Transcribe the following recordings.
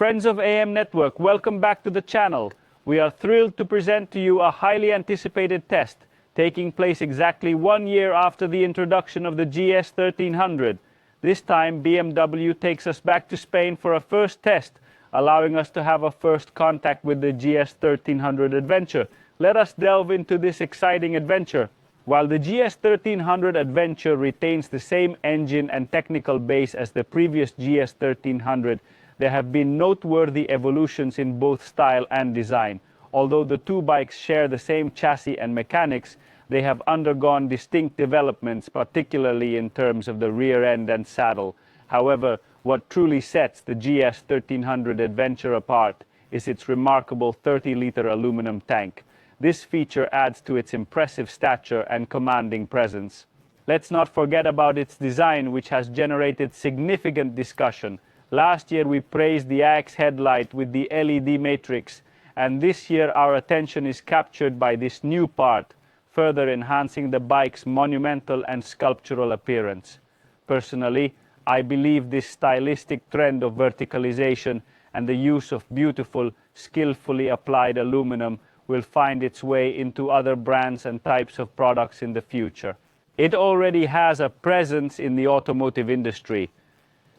Friends of AM Network, welcome back to the channel. We are thrilled to present to you a highly anticipated test taking place exactly 1 year after the introduction of the GS 1300. This time BMW takes us back to Spain for a first test, allowing us to have a first contact with the GS 1300 Adventure. Let us delve into this exciting adventure. While the GS 1300 Adventure retains the same engine and technical base as the previous GS 1300, there have been noteworthy evolutions in both style and design. Although the two bikes share the same chassis and mechanics, they have undergone distinct developments, particularly in terms of the rear end and saddle. However, what truly sets the GS 1300 Adventure apart is its remarkable 30-liter aluminum tank. This feature adds to its impressive stature and commanding presence. Let's not forget about its design, which has generated significant discussion. Last year we praised the AX headlight with the LED matrix, and this year our attention is captured by this new part, further enhancing the bike's monumental and sculptural appearance. Personally, I believe this stylistic trend of verticalization and the use of beautiful, skillfully applied aluminum will find its way into other brands and types of products in the future. It already has a presence in the automotive industry.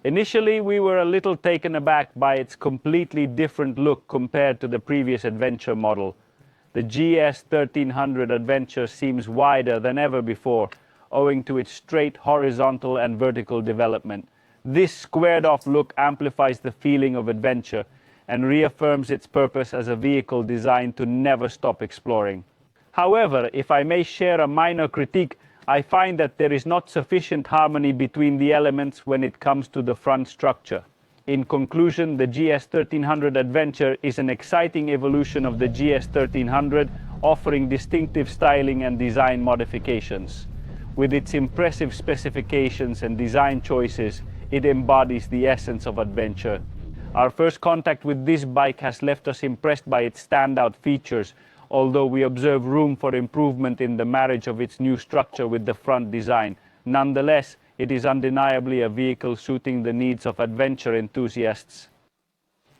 Initially, we were a little taken aback by its completely different look compared to the previous Adventure model. The GS 1300 Adventure seems wider than ever before, owing to its straight horizontal and vertical development. This squared-off look amplifies the feeling of adventure and reaffirms its purpose as a vehicle designed to never stop exploring. However, if I may share a minor critique, I find that there is not sufficient harmony between the elements when it comes to the front structure. In conclusion, the GS 1300 Adventure is an exciting evolution of the GS 1300, offering distinctive styling and design modifications. With its impressive specifications and design choices, it embodies the essence of adventure. Our first contact with this bike has left us impressed by its standout features, although we observe room for improvement in the marriage of its new structure with the front design. Nonetheless, it is undeniably a vehicle suiting the needs of adventure enthusiasts.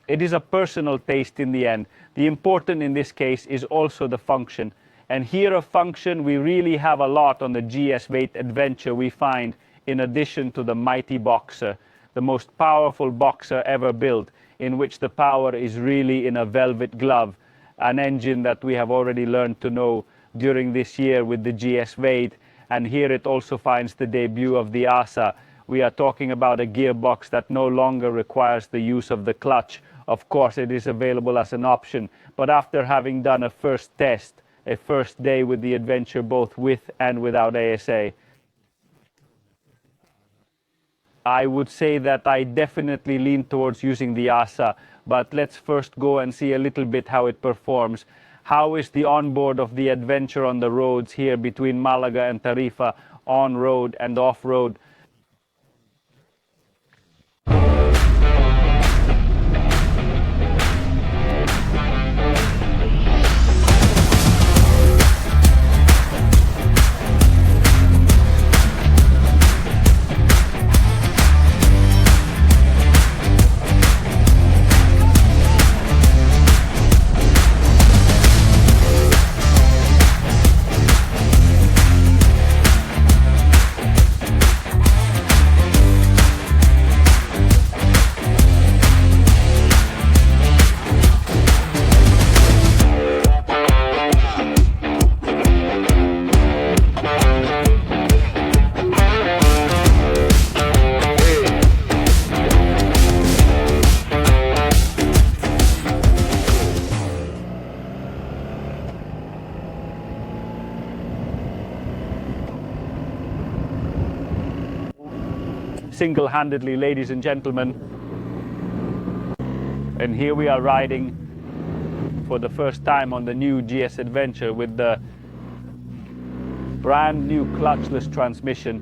It is a personal taste in the end. The important in this case is also the function. And here of function, we really have a lot on the GS weight Adventure we find, in addition to the mighty Boxer, the most powerful Boxer ever built, in which the power is really in a velvet glove, an engine that we have already learned to know during this year with the GS weight, and here it also finds the debut of the ASA. We are talking about a gearbox that no longer requires the use of the clutch. Of course, it is available as an option, but after having done a first test, a first day with the Adventure both with and without ASA, I would say that I definitely lean towards using the ASA, but let's first go and see a little bit how it performs. How is the onboard of the Adventure on the roads here between Malaga and Tarifa, on-road and off-road? Single-handedly, ladies and gentlemen, and here we are riding for the first time on the new GS Adventure with the brand new clutchless transmission,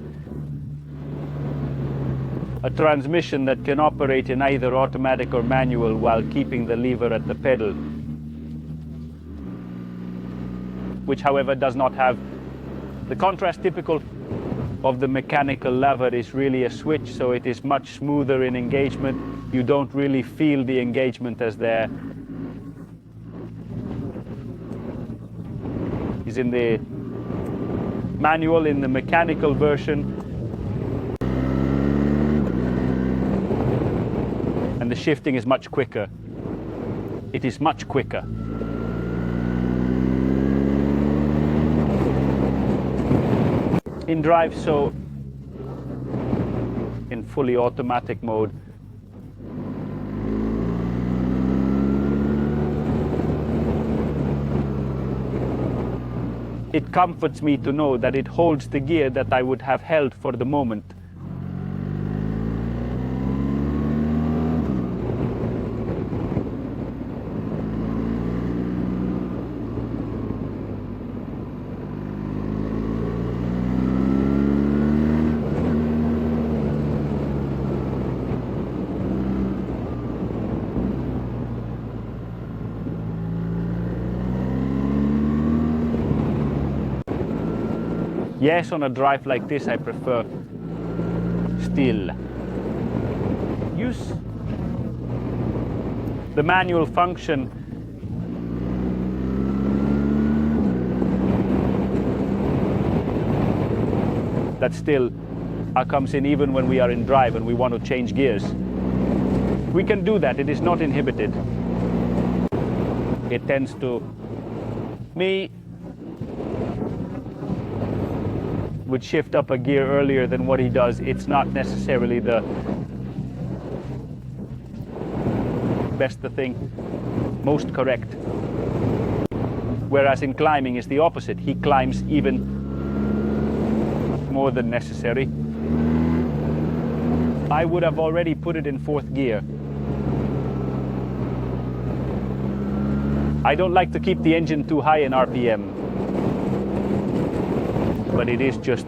a transmission that can operate in either automatic or manual while keeping the lever at the pedal, which however does not have the contrast typical of the mechanical lever. Is really a switch, so it is much smoother in engagement. you don't really feel the engagement as there is in the manual. In the mechanical version, and the shifting is much quicker. It is much quicker. In drive, so in fully automatic mode, it comforts me to know that it holds the gear that I would have held for the moment. Yes, on a drive like this, I prefer still. Use the manual function that still comes in even when we are in drive and we want to change gears. We can do that, it is not inhibited. It tends to me would shift up a gear earlier than what he does. It's not necessarily the best thing, most correct. Whereas in climbing is the opposite. He climbs even more than necessary. I would have already put it in 4th gear. I don't like to keep the engine too high in RPM. But it is just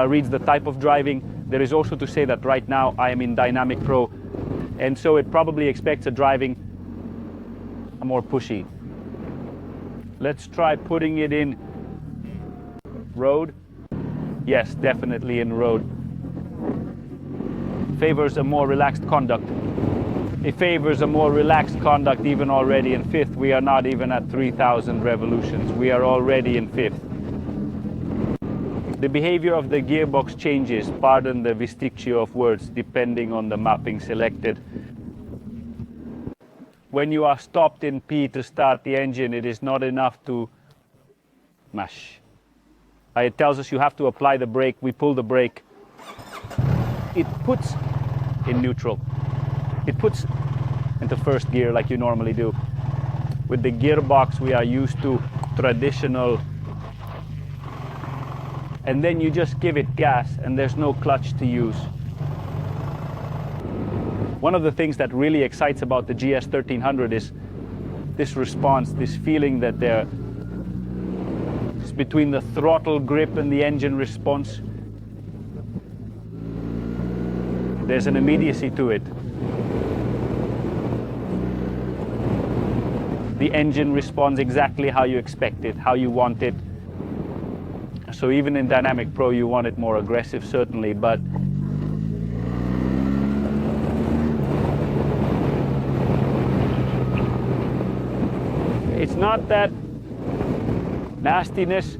reads the type of driving. There is also to say that right now I am in Dynamic Pro, and so it probably expects a driving more pushy. Let's try putting it in road. Yes, definitely in road. Favors a more relaxed conduct. It favors a more relaxed conduct even already in 5th. We are not even at 3,000 revolutions. We are already in 5th. The behavior of the gearbox changes, pardon the vesticcio of words, depending on the mapping selected. When you are stopped in P to start the engine, it is not enough to mash. It tells us you have to apply the brake. We pull the brake. It puts in neutral. It puts into 1st gear like you normally do. With the gearbox, we are used to traditional, and then you just give it gas and there's no clutch to use. One of the things that really excites about the GS 1300 is this response, this feeling that there is between the throttle grip and the engine response. There's an immediacy to it. The engine responds exactly how you expect it, how you want it. So even in Dynamic Pro you want it more aggressive, certainly, but it's not that nastiness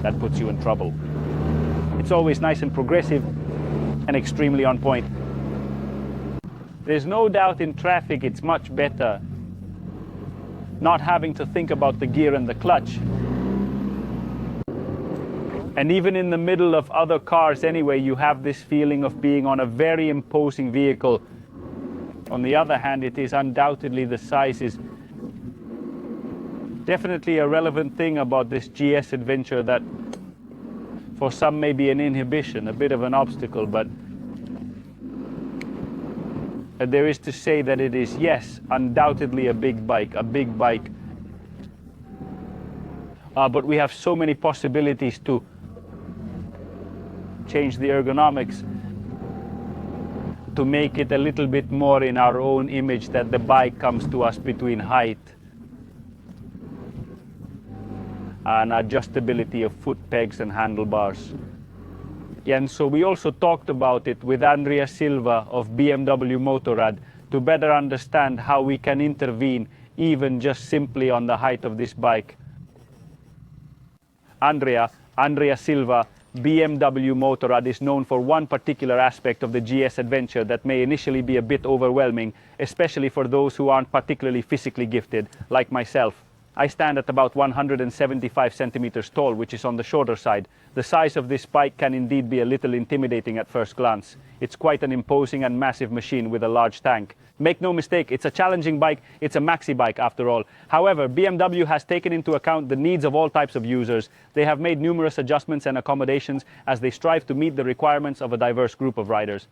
that puts you in trouble. It's always nice and progressive and extremely on point. There's no doubt in traffic it's much better not having to think about the gear and the clutch. And even in the middle of other cars anyway, you have this feeling of being on a very imposing vehicle. On the other hand, it is undoubtedly the size is definitely a relevant thing about this GS Adventure that for some may be an inhibition, a bit of an obstacle, but there is to say that it is, yes, undoubtedly a big bike, but we have so many possibilities to change the ergonomics to make it a little bit more in our own image, that the bike comes to us between height and adjustability of foot pegs and handlebars. And so we also talked about it with Andrea Silva of BMW Motorrad to better understand how we can intervene even just simply on the height of this bike. Andrea Silva, BMW Motorrad, is known for one particular aspect of the GS Adventure that may initially be a bit overwhelming, especially for those who aren't particularly physically gifted, like myself. I stand at about 175 centimeters tall, which is on the shorter side. The size of this bike can indeed be a little intimidating at first glance. It's quite an imposing and massive machine with a large tank. Make no mistake, it's a challenging bike, it's a maxi bike after all. However, BMW has taken into account the needs of all types of users. They have made numerous adjustments and accommodations as they strive to meet the requirements of a diverse group of riders.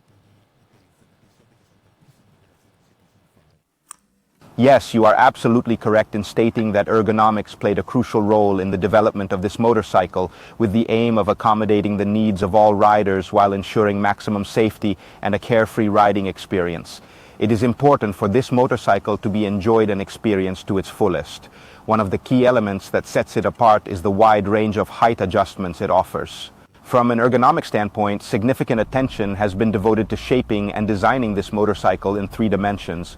Yes, you are absolutely correct in stating that ergonomics played a crucial role in the development of this motorcycle, with the aim of accommodating the needs of all riders while ensuring maximum safety and a carefree riding experience. It is important for this motorcycle to be enjoyed and experienced to its fullest. One of the key elements that sets it apart is the wide range of height adjustments it offers. From an ergonomic standpoint, significant attention has been devoted to shaping and designing this motorcycle in 3 dimensions.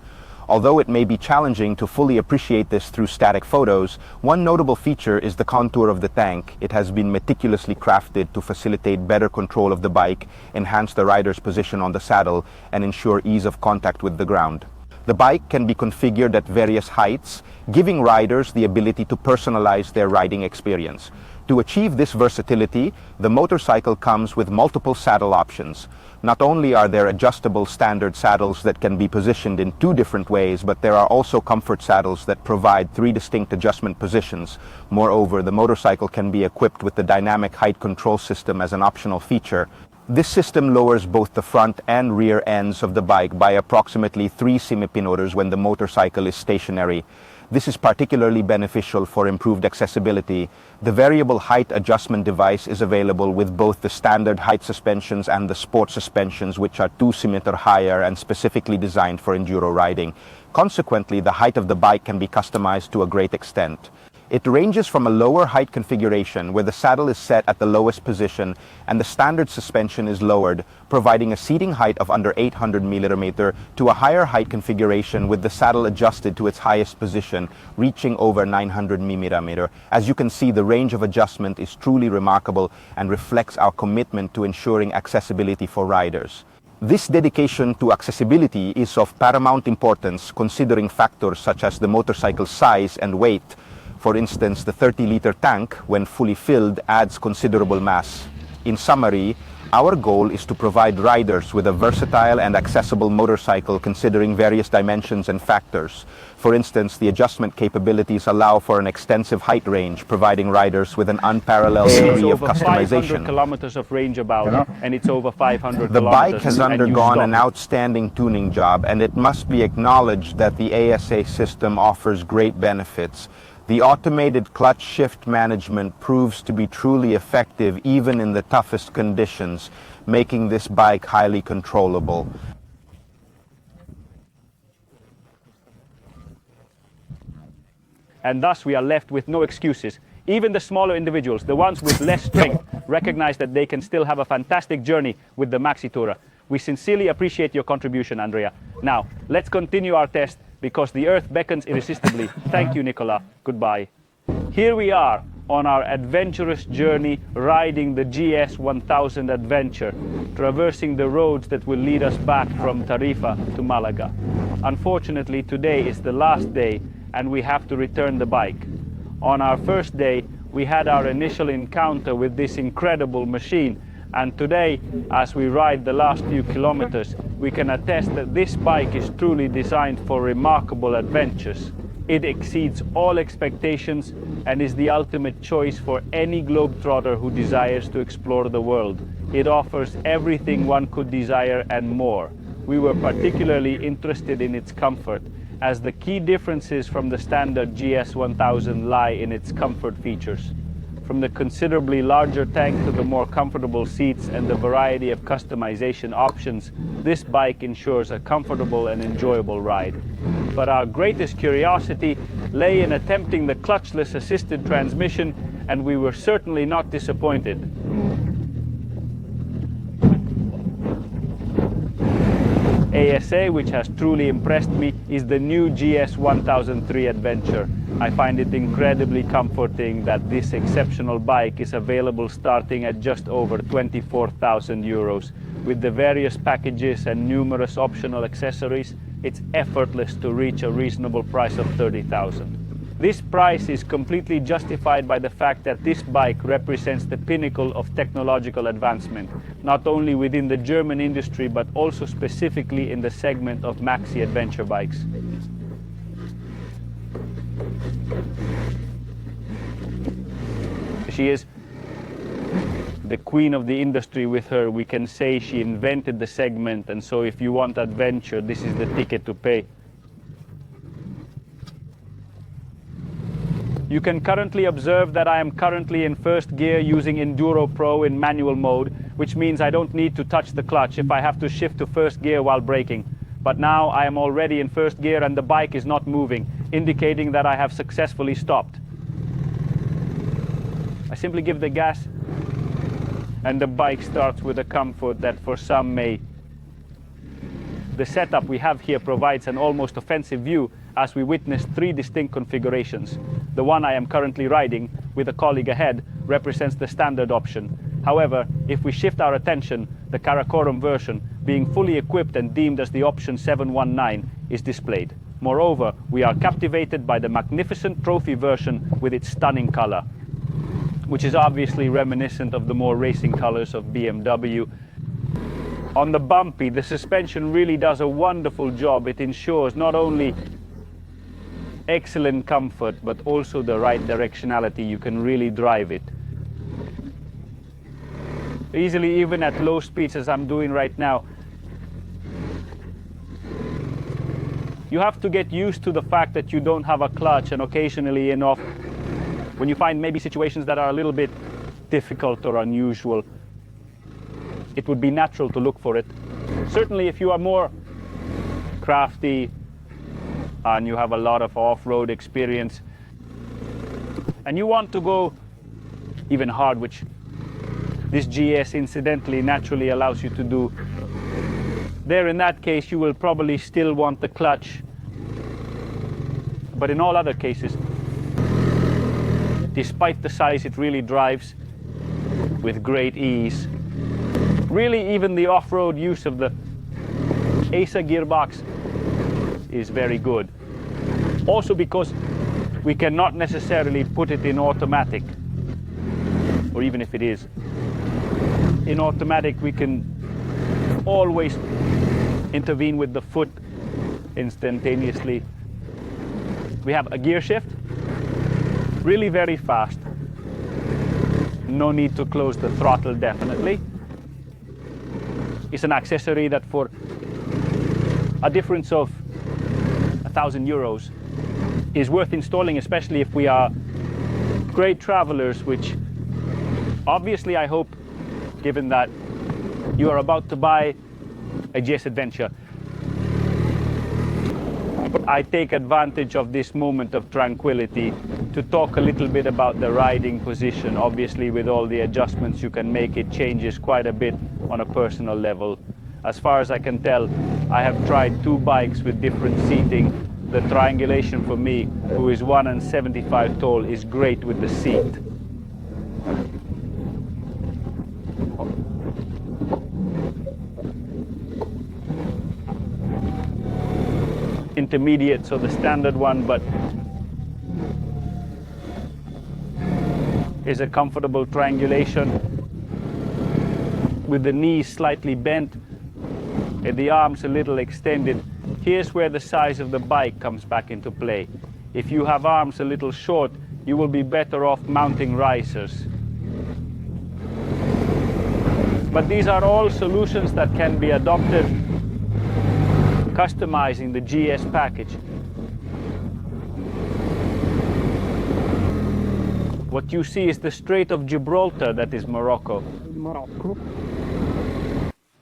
Although it may be challenging to fully appreciate this through static photos, one notable feature is the contour of the tank. It has been meticulously crafted to facilitate better control of the bike, enhance the rider's position on the saddle, and ensure ease of contact with the ground. The bike can be configured at various heights, giving riders the ability to personalize their riding experience. To achieve this versatility, the motorcycle comes with multiple saddle options. Not only are there adjustable standard saddles that can be positioned in 2 different ways, but there are also comfort saddles that provide 3 distinct adjustment positions. Moreover, the motorcycle can be equipped with the dynamic height control system as an optional feature. This system lowers both the front and rear ends of the bike by approximately 3 semipinotors when the motorcycle is stationary. This is particularly beneficial for improved accessibility. The variable height adjustment device is available with both the standard height suspensions and the sport suspensions, which are 2 cm higher and specifically designed for enduro riding. Consequently, the height of the bike can be customized to a great extent. It ranges from a lower height configuration where the saddle is set at the lowest position and the standard suspension is lowered, providing a seating height of under 800 mm, to a higher height configuration with the saddle adjusted to its highest position, reaching over 900 mm. As you can see, the range of adjustment is truly remarkable and reflects our commitment to ensuring accessibility for riders. This dedication to accessibility is of paramount importance considering factors such as the motorcycle's size and weight. For instance, the 30-liter tank, when fully filled, adds considerable mass. In summary, our goal is to provide riders with a versatile and accessible motorcycle considering various dimensions and factors. For instance, the adjustment capabilities allow for an extensive height range, providing riders with an unparalleled degree of customization. 500 kilometers of range about, and it's over 500 The kilometers. bike has undergone an outstanding tuning job, and it must be acknowledged that the ASA system offers great benefits. The automated clutch shift management proves to be truly effective even in the toughest conditions, making this bike highly controllable. And thus we are left with no excuses. Even the smaller individuals, the ones with less strength, recognize that they can still have a fantastic journey with the Maxi Tourer. We sincerely appreciate your contribution, Andrea. Now, let's continue our test because the earth beckons irresistibly. Thank you, Nicola. Goodbye. Here we are on our adventurous journey riding the GS 1000 Adventure, traversing the roads that will lead us back from Tarifa to Malaga. Unfortunately, today is the last day and we have to return the bike. On our first day, we had our initial encounter with this incredible machine, and today, as we ride the last few kilometers, we can attest that this bike is truly designed for remarkable adventures. It exceeds all expectations and is the ultimate choice for any globetrotter who desires to explore the world. It offers everything one could desire and more. We were particularly interested in its comfort, as the key differences from the standard GS 1000 lie in its comfort features. From the considerably larger tank to the more comfortable seats and the variety of customization options, this bike ensures a comfortable and enjoyable ride. But our greatest curiosity lay in attempting the clutchless assisted transmission, and we were certainly not disappointed. ASA, which has truly impressed me, is the new GS 1003 Adventure. I find it incredibly comforting that this exceptional bike is available starting at just over 24,000 euros. With the various packages and numerous optional accessories, it's effortless to reach a reasonable price of 30,000. This price is completely justified by the fact that this bike represents the pinnacle of technological advancement, not only within the German industry but also specifically in the segment of maxi adventure bikes. She is the queen of the industry. With her, we can say she invented the segment, and so if you want adventure, this is the ticket to pay. You can currently observe that I am currently in first gear using Enduro Pro in manual mode, which means I don't need to touch the clutch if I have to shift to first gear while braking. But now I am already in first gear and the bike is not moving, indicating that I have successfully stopped. I simply give the gas and the bike starts with a comfort that for some may. The setup we have here provides an almost offensive view as we witness three distinct configurations. The one I am currently riding, with a colleague ahead, represents the standard option. However, if we shift our attention, the Karakorum version, being fully equipped and deemed as the option 719, is displayed. Moreover, we are captivated by the magnificent trophy version with its stunning color, which is obviously reminiscent of the more racing colors of BMW. On the bumpy, the suspension really does a wonderful job. It ensures not only excellent comfort, but also the right directionality. You can really drive it easily, even at low speeds as I'm doing right now. You have to get used to the fact that you don't have a clutch, and occasionally enough when you find maybe situations that are a little bit difficult or unusual, it would be natural to look for it. Certainly if you are more crafty and you have a lot of off-road experience and you want to go even hard, which this GS incidentally naturally allows you to do, there in that case you will probably still want the clutch. But in all other cases, despite the size, it really drives with great ease. Really, even the off-road use of the ASA gearbox is very good. Also because we cannot necessarily put it in automatic, or even if it is in automatic, we can always intervene with the foot instantaneously. We have a gear shift, really very fast. No need to close the throttle, definitely. It's an accessory that for a difference of 1,000 euros is worth installing, especially if we are great travelers, which obviously I hope, given that you are about to buy a GS Adventure. I take advantage of this moment of tranquility to talk a little bit about the riding position. Obviously, with all the adjustments you can make, it changes quite a bit on a personal level. As far as I can tell, I have tried two bikes with different seating. The triangulation for me, who is 1.75 tall, is great with the seat. Intermediate, so the standard one, but is a comfortable triangulation with the knees slightly bent and the arms a little extended. Here's where the size of the bike comes back into play. If you have arms a little short, you will be better off mounting risers. But these are all solutions that can be adopted customizing the GS package. What you see is the Strait of Gibraltar, that is Morocco.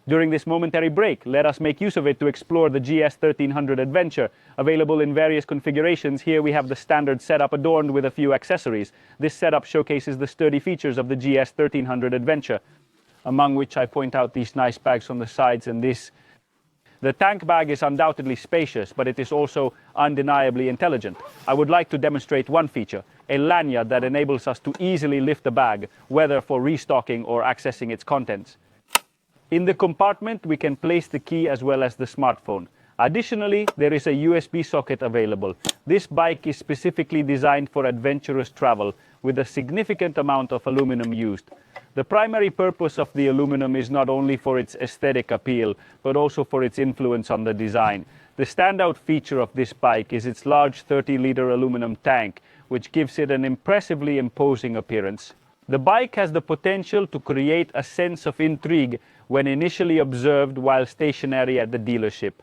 During this momentary break, let us make use of it to explore the GS 1300 Adventure. Available in various configurations, here we have the standard setup adorned with a few accessories. This setup showcases the sturdy features of the GS 1300 Adventure, among which I point out these nice bags on the sides and this The tank bag is undoubtedly spacious, but it is also undeniably intelligent. I would like to demonstrate one feature, a lanyard that enables us to easily lift the bag, whether for restocking or accessing its contents. In the compartment, we can place the key as well as the smartphone. Additionally, there is a USB socket available. This bike is specifically designed for adventurous travel, with a significant amount of aluminum used. The primary purpose of the aluminum is not only for its aesthetic appeal, but also for its influence on the design. The standout feature of this bike is its large 30-liter aluminum tank, which gives it an impressively imposing appearance. The bike has the potential to create a sense of intrigue when initially observed while stationary at the dealership.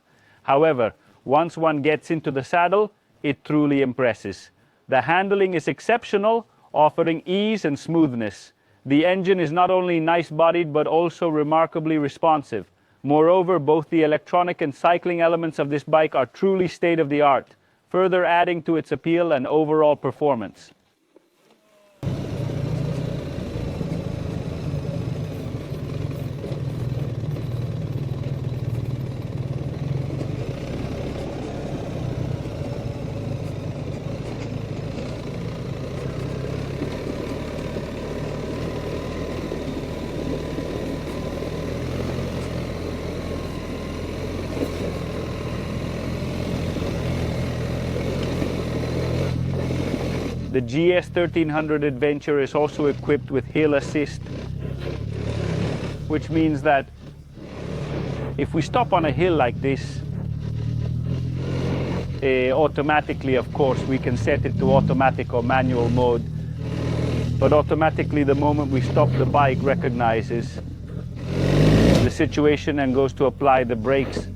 However, once one gets into the saddle, it truly impresses. The handling is exceptional, offering ease and smoothness. The engine is not only nice-bodied but also remarkably responsive. Moreover, both the electronic and cycling elements of this bike are truly state-of-the-art, further adding to its appeal and overall performance. The GS 1300 Adventure is also equipped with hill assist, which means that if we stop on a hill like this, automatically, of course, we can set it to automatic or manual mode. But automatically, the moment we stop, the bike recognizes the situation and goes to apply the brakes,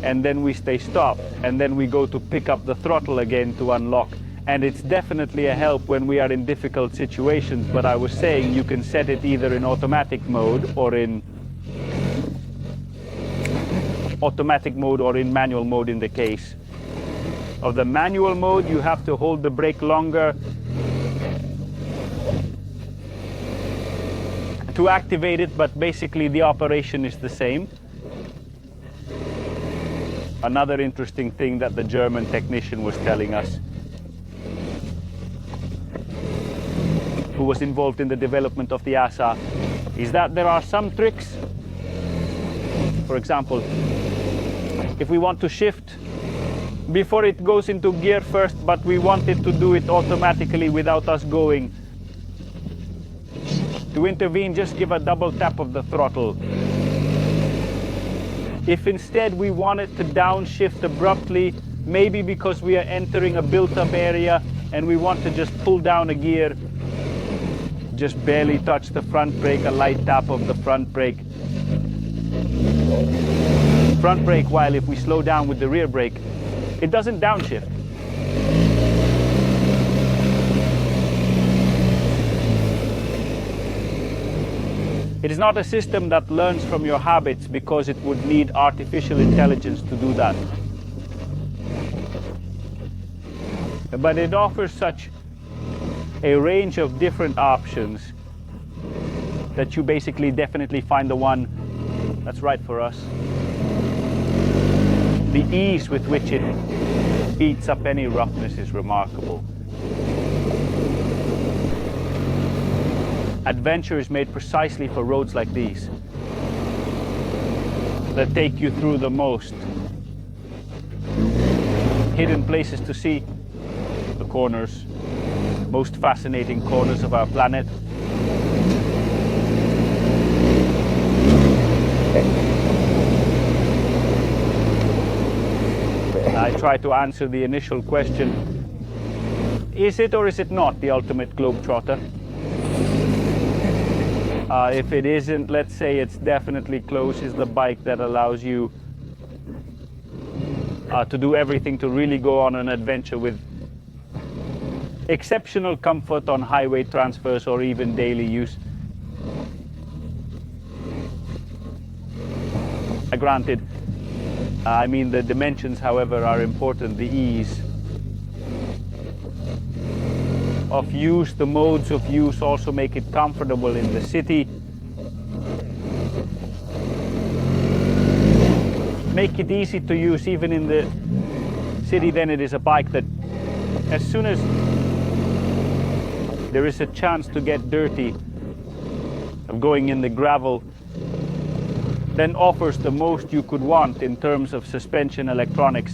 and then we stay stopped, and then we go to pick up the throttle again to unlock. And it's definitely a help when we are in difficult situations, but I was saying you can set it either in automatic mode or in manual mode. In the case of the manual mode, you have to hold the brake longer to activate it, but basically the operation is the same. Another interesting thing that the German technician was telling us, who was involved in the development of the ASA, is that there are some tricks. For example, if we want to shift before it goes into gear first, but we want it to do it automatically without us going to intervene, just give a double tap of the throttle. If instead we want it to downshift abruptly, maybe because we are entering a built-up area and we want to just pull down a gear, just barely touch the front brake, a light tap of the front brake. Front brake, while if we slow down with the rear brake, it doesn't downshift. It is not a system that learns from your habits, because it would need artificial intelligence to do that. But it offers such a range of different options that you basically definitely find the one that's right for us. The ease with which it beats up any roughness is remarkable. Adventure is made precisely for roads like these, that take you through the most hidden places to see, the corners, most fascinating corners of our planet. I try to answer the initial question, is it or is it not the ultimate globetrotter? If it isn't, let's say it's definitely close, is the bike that allows you to do everything to really go on an adventure with exceptional comfort on highway transfers or even daily use. Granted, I mean the dimensions, however, are important. The ease of use, the modes of use also make it comfortable in the city. make it easy to use even in the city, then it is a bike that as soon as there is a chance to get dirty, of going in the gravel, then offers the most you could want in terms of suspension electronics.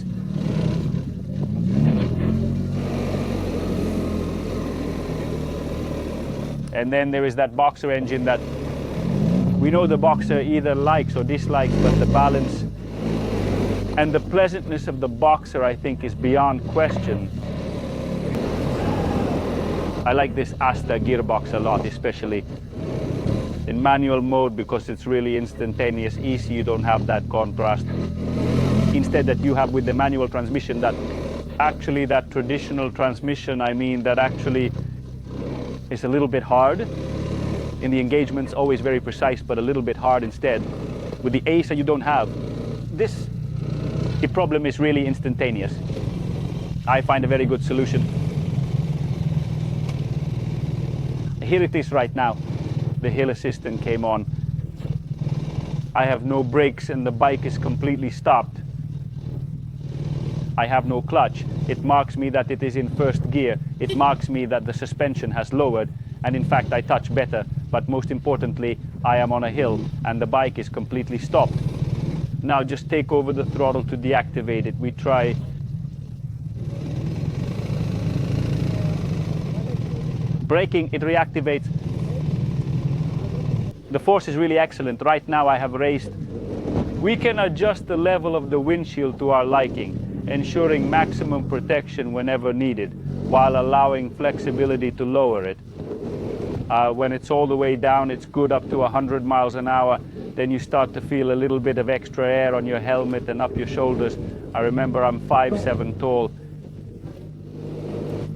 And then there is that Boxer engine that we know the Boxer either likes or dislikes, but the balance and the pleasantness of the Boxer, I think, is beyond question. I like this Asta gearbox a lot, especially in manual mode, because it's really instantaneous, easy, you don't have that contrast. Instead that you have with the manual transmission, that actually that traditional transmission, I mean, that actually is a little bit hard. In the engagements, always very precise, but a little bit hard instead. With the ASA you don't have. The problem is really instantaneous. I find a very good solution. Here it is right now. The hill assistant came on. I have no brakes and the bike is completely stopped. I have no clutch. It marks me that it is in first gear. It marks me that the suspension has lowered, and in fact I touch better. But most importantly, I am on a hill and the bike is completely stopped. Now just take over the throttle to deactivate it. We try. Braking, it reactivates. The force is really excellent. Right now I have raised. We can adjust the level of the windshield to our liking, ensuring maximum protection whenever needed, while allowing flexibility to lower it. When it's all the way down, it's good up to 100 miles an hour. Then you start to feel a little bit of extra air on your helmet and up your shoulders. I remember I'm 5'7" tall.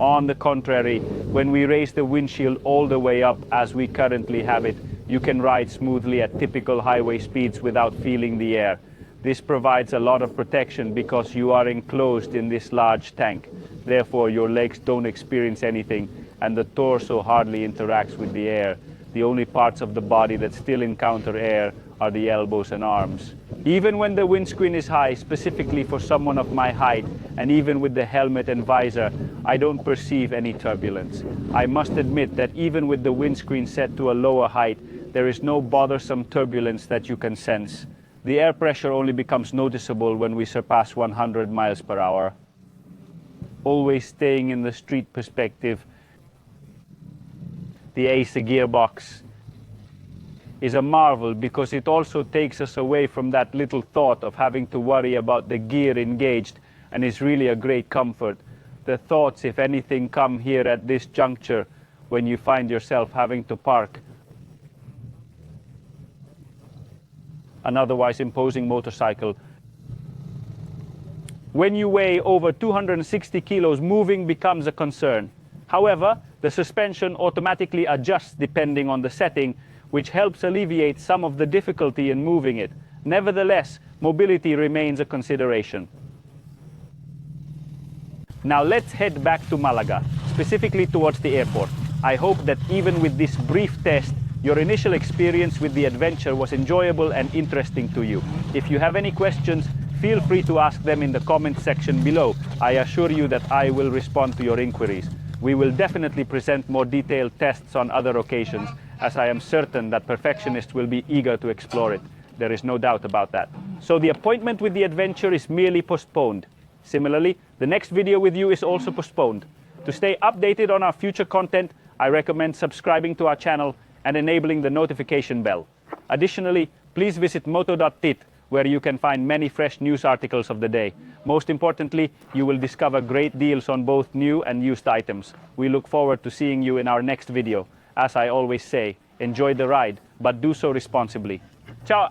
On the contrary, when we raise the windshield all the way up as we currently have it, you can ride smoothly at typical highway speeds without feeling the air. This provides a lot of protection because you are enclosed in this large tank. Therefore, your legs don't experience anything and the torso hardly interacts with the air. The only parts of the body that still encounter air are the elbows and arms. Even when the windscreen is high, specifically for someone of my height, and even with the helmet and visor, I don't perceive any turbulence. I must admit that even with the windscreen set to a lower height, there is no bothersome turbulence that you can sense. The air pressure only becomes noticeable when we surpass 100 miles per hour. Always staying in the street perspective, the ASA gearbox is a marvel because it also takes us away from that little thought of having to worry about the gear engaged, and is really a great comfort. The thoughts, if anything, come here at this juncture when you find yourself having to park an otherwise imposing motorcycle. When you weigh over 260 kilos, moving becomes a concern. However, the suspension automatically adjusts depending on the setting, which helps alleviate some of the difficulty in moving it. Nevertheless, mobility remains a consideration. Now let's head back to Malaga, specifically towards the airport. I hope that even with this brief test, your initial experience with the Adventure was enjoyable and interesting to you. If you have any questions, feel free to ask them in the comment section below. I assure you that I will respond to your inquiries. We will definitely present more detailed tests on other occasions, as I am certain that perfectionists will be eager to explore it. There is no doubt about that. So the appointment with the Adventure is merely postponed. Similarly, the next video with you is also postponed. To stay updated on our future content, I recommend subscribing to our channel and enabling the notification bell. Additionally, please visit moto.tit, where you can find many fresh news articles of the day. Most importantly, you will discover great deals on both new and used items. We look forward to seeing you in our next video. As I always say, enjoy the ride, but do so responsibly. Ciao!